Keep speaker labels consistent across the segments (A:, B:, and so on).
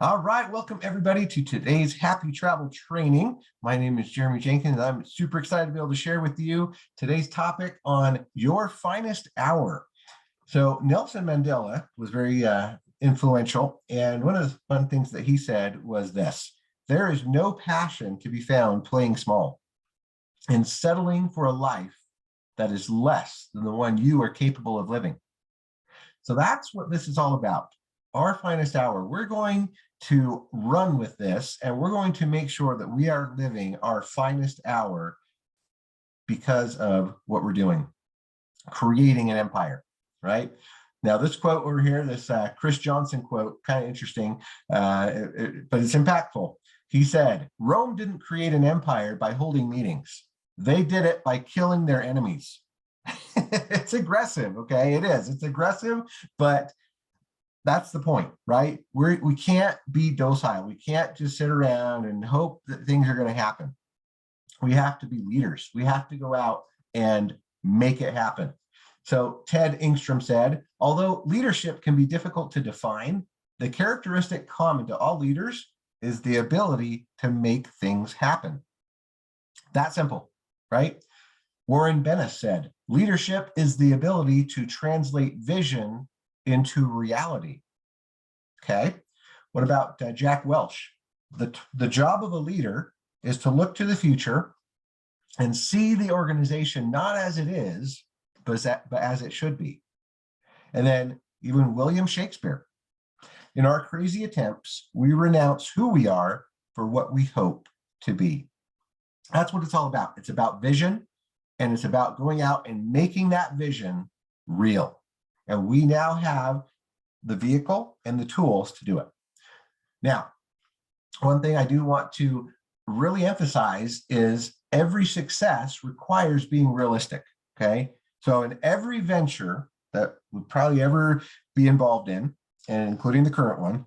A: All right, welcome everybody to today's Happy Travel Training. My name is Jeremy Jenkins, and I'm super excited to be able to share with you today's topic on your finest hour. So Nelson Mandela was very influential, and one of the fun things that he said was this: there is no passion to be found playing small and settling for a life that is less than the one you are capable of living. So that's what this is all about. Our finest hour. We're going to run with this, and we're going to make sure that we are living our finest hour because of what we're doing, creating an empire, right? Now, this quote over here, this Chris Johnson quote, kind of interesting, but it's impactful. He said, Rome didn't create an empire by holding meetings. They did it by killing their enemies. It's aggressive, okay? It is. It's aggressive, but that's the point, right? We can't be docile. We can't just sit around and hope that things are going to happen. We have to be leaders. We have to go out and make it happen. So Ted Engstrom said, although leadership can be difficult to define, the characteristic common to all leaders is the ability to make things happen. That simple, right? Warren Bennis said, leadership is the ability to translate vision into reality. Okay. What about Jack Welch? The job of a leader is to look to the future and see the organization not as it is, but as it should be. And then even William Shakespeare. In our crazy attempts, we renounce who we are for what we hope to be. That's what it's all about. It's about vision, and it's about going out and making that vision real. And we now have the vehicle and the tools to do it. Now, one thing I do want to really emphasize is every success requires being realistic, okay? So in every venture that we'd probably ever be involved in, and including the current one,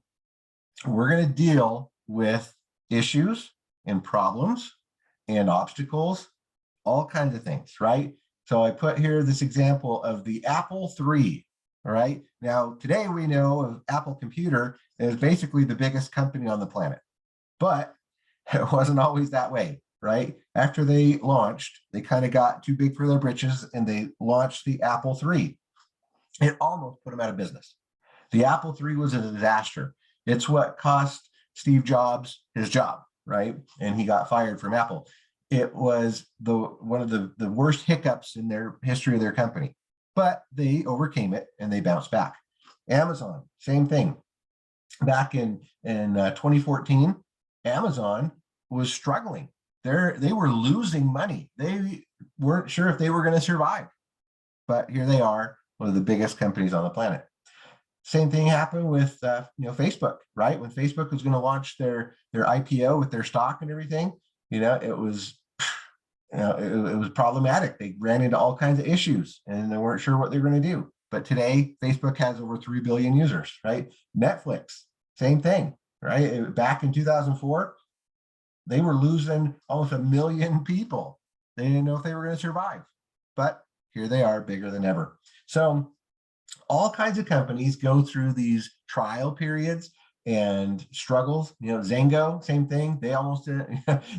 A: we're going to deal with issues and problems and obstacles, all kinds of things, right? So I put here this example of the Apple III. All right. Now, today we know of Apple Computer is basically the biggest company on the planet, but it wasn't always that way, right? After they launched, they kind of got too big for their britches and they launched the Apple III. It almost put them out of business. The Apple III was a disaster. It's what cost Steve Jobs his job, right? And he got fired from Apple. It was one of the worst hiccups in their history of their company. But they overcame it and they bounced back. Amazon, same thing. Back in 2014, Amazon was struggling. They were losing money. They weren't sure if they were going to survive. But here they are, one of the biggest companies on the planet. Same thing happened with Facebook, right? When Facebook was going to launch their IPO with their stock and everything, it was it was problematic. They ran into all kinds of issues and they weren't sure what they were going to do. But today, Facebook has over 3 billion users, right? Netflix, same thing, right? Back in 2004, they were losing almost 1 million people. They didn't know if they were going to survive, but here they are, bigger than ever. So all kinds of companies go through these trial periods and struggles. Zango, same thing. They almost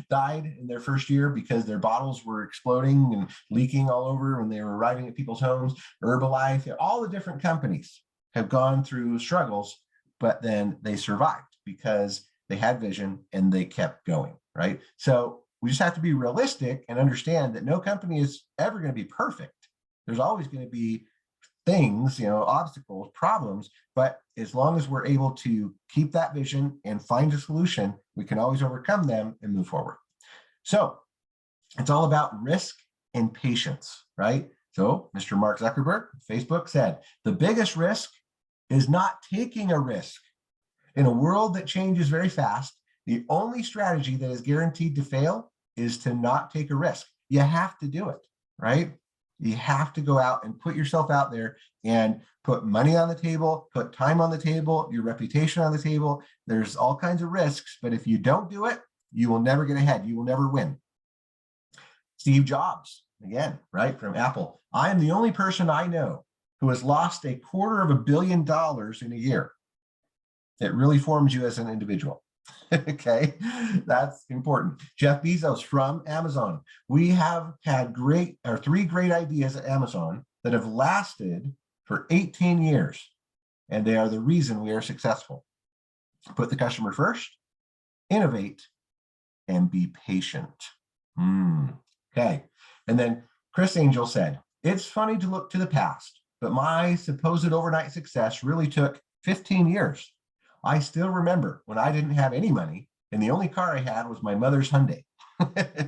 A: died in their first year because their bottles were exploding and leaking all over when they were arriving at people's homes. Herbalife, all the different companies have gone through struggles, but then they survived because they had vision and they kept going, right? So we just have to be realistic and understand that no company is ever going to be perfect. There's always going to be things, obstacles, problems, but as long as we're able to keep that vision and find a solution, we can always overcome them and move forward. So it's all about risk and patience, right? So Mr. Mark Zuckerberg, Facebook, said, the biggest risk is not taking a risk. In a world that changes very fast, the only strategy that is guaranteed to fail is to not take a risk. You have to do it, right? You have to go out and put yourself out there and put money on the table, put time on the table, your reputation on the table. There's all kinds of risks, but if you don't do it, you will never get ahead. You will never win. Steve Jobs, again, right, from Apple. I am the only person I know who has lost $250 million in a year. It really forms you as an individual. Okay, that's important. Jeff Bezos from Amazon. We have had three great ideas at Amazon that have lasted for 18 years, and they are the reason we are successful. Put the customer first, innovate, and be patient. Okay. And then Chris Angel said, it's funny to look to the past, but my supposed overnight success really took 15 years. I still remember when I didn't have any money and the only car I had was my mother's Hyundai,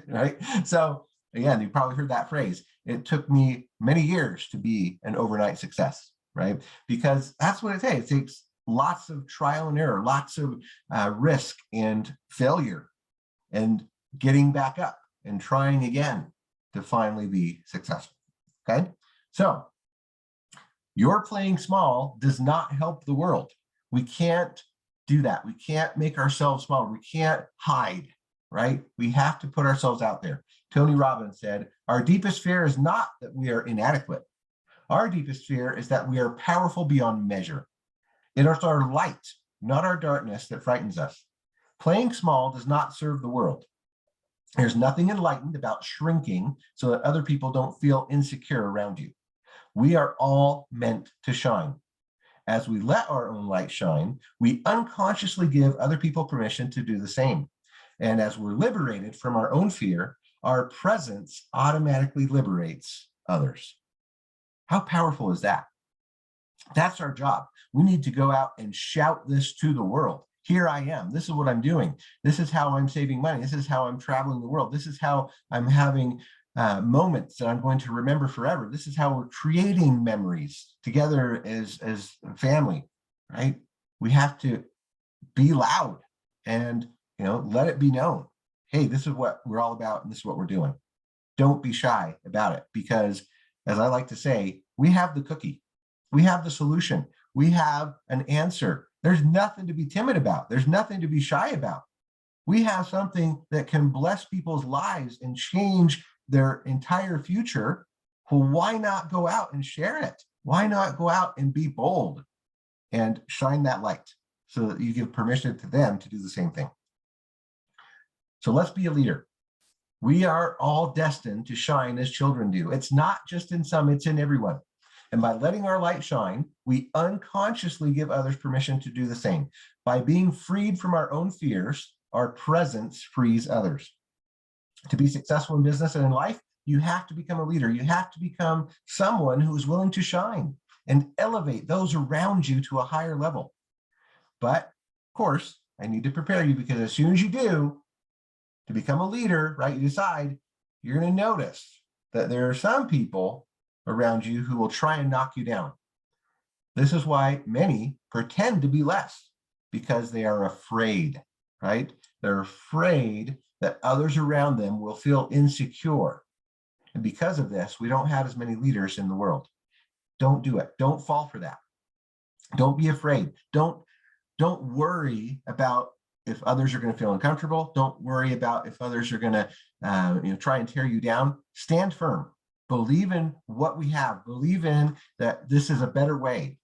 A: right? So again, you probably heard that phrase. It took me many years to be an overnight success, right? Because that's what it takes. It takes lots of trial and error, lots of risk and failure and getting back up and trying again to finally be successful, okay? So your playing small does not help the world. We can't do that. We can't make ourselves smaller. We can't hide, right? We have to put ourselves out there. Tony Robbins said, our deepest fear is not that we are inadequate. Our deepest fear is that we are powerful beyond measure. It is our light, not our darkness, that frightens us. Playing small does not serve the world. There's nothing enlightened about shrinking so that other people don't feel insecure around you. We are all meant to shine. As we let our own light shine, we unconsciously give other people permission to do the same. And as we're liberated from our own fear, our presence automatically liberates others. How powerful is that? That's our job. We need to go out and shout this to the world. Here I am. This is what I'm doing. This is how I'm saving money. This is how I'm traveling the world. This is how I'm having moments that I'm going to remember forever. This is how we're creating memories together as a family, right? We have to be loud and, let it be known. Hey, this is what we're all about and this is what we're doing. Don't be shy about it because, as I like to say, we have the cookie. We have the solution. We have an answer. There's nothing to be timid about. There's nothing to be shy about. We have something that can bless people's lives and change their entire future. Well, why not go out and share it? Why not go out and be bold and shine that light so that you give permission to them to do the same thing? So let's be a leader. We are all destined to shine as children do. It's not just in some, it's in everyone. And by letting our light shine, we unconsciously give others permission to do the same. By being freed from our own fears, our presence frees others. To be successful in business and in life, you have to become a leader. You have to become someone who is willing to shine and elevate those around you to a higher level. But of course, I need to prepare you because as soon as you do, to become a leader, right, you decide, you're going to notice that there are some people around you who will try and knock you down. This is why many pretend to be less, because they are afraid, right? They're afraid that others around them will feel insecure. And because of this, we don't have as many leaders in the world. Don't do it. Don't fall for that. Don't be afraid. Don't worry about if others are going to feel uncomfortable. Don't worry about if others are going to try and tear you down. Stand firm. Believe in what we have. Believe in that this is a better way.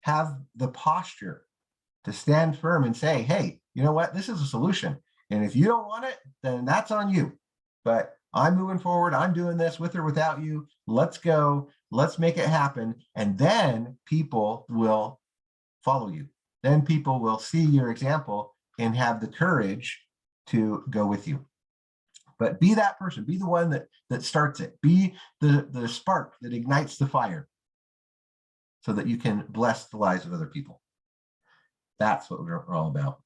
A: Have the posture to stand firm and say, hey, you know what? This is a solution. And if you don't want it, then that's on you. But I'm moving forward. I'm doing this with or without you. Let's go. Let's make it happen. And then people will follow you. Then people will see your example and have the courage to go with you. But be that person, be the one that starts it, be the spark that ignites the fire so that you can bless the lives of other people. That's what we're all about.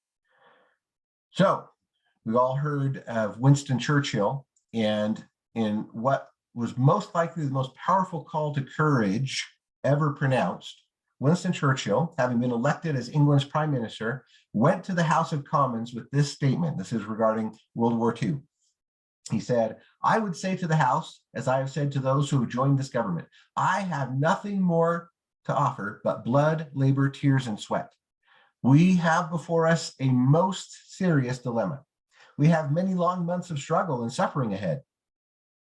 A: So we've all heard of Winston Churchill, and in what was most likely the most powerful call to courage ever pronounced, Winston Churchill, having been elected as England's prime minister, went to the House of Commons with this statement. This is regarding World War II. He said, I would say to the House, as I have said to those who have joined this government, I have nothing more to offer but blood, labor, tears, and sweat. We have before us a most serious dilemma. We have many long months of struggle and suffering ahead.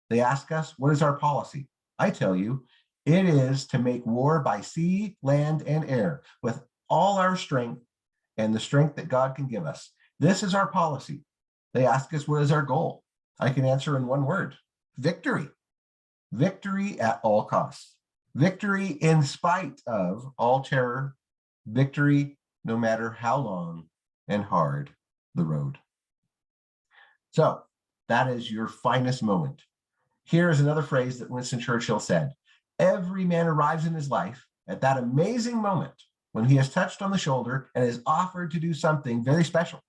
A: They ask us, what is our policy? I tell you, it is to make war by sea, land, and air with all our strength and the strength that God can give us. This is our policy. They ask us, what is our goal? I can answer in one word: victory. Victory at all costs. Victory in spite of all terror. Victory no matter how long and hard the road. So that is your finest moment. Here's another phrase that Winston Churchill said: every man arrives in his life at that amazing moment when he is touched on the shoulder and is offered to do something very special,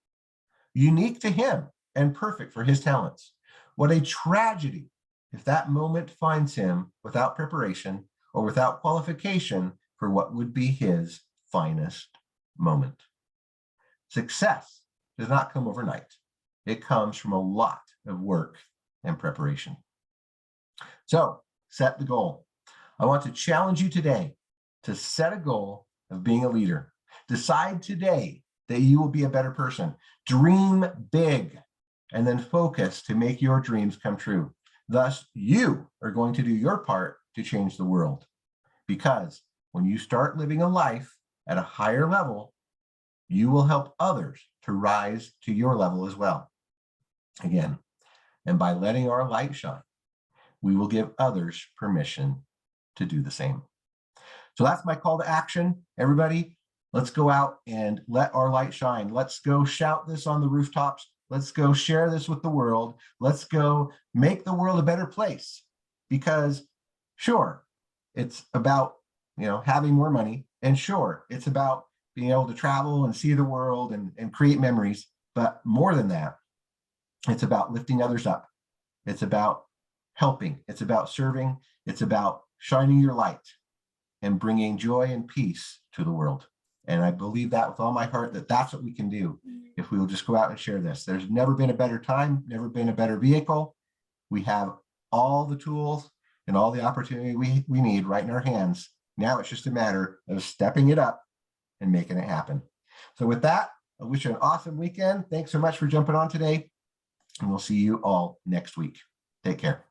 A: unique to him and perfect for his talents. What a tragedy if that moment finds him without preparation or without qualification for what would be his finest moment. Success does not come overnight. It comes from a lot of work and preparation. So set the goal. I want to challenge you today to set a goal of being a leader. Decide today that you will be a better person. Dream big, and then focus to make your dreams come true. Thus, you are going to do your part to change the world. Because when you start living a life at a higher level, you will help others to rise to your level as well. Again, and by letting our light shine, we will give others permission to do the same. So that's my call to action. Everybody, let's go out and let our light shine. Let's go shout this on the rooftops. Let's go share this with the world. Let's go make the world a better place. Because sure, it's about, having more money. And sure, it's about being able to travel and see the world and create memories. But more than that, it's about lifting others up. It's about helping. It's about serving. It's about shining your light and bringing joy and peace to the world. And I believe that with all my heart, that that's what we can do if we will just go out and share this. There's never been a better time, never been a better vehicle. We have all the tools and all the opportunity we need right in our hands. Now it's just a matter of stepping it up and making it happen. So with that, I wish you an awesome weekend. Thanks so much for jumping on today, and we'll see you all next week. Take care.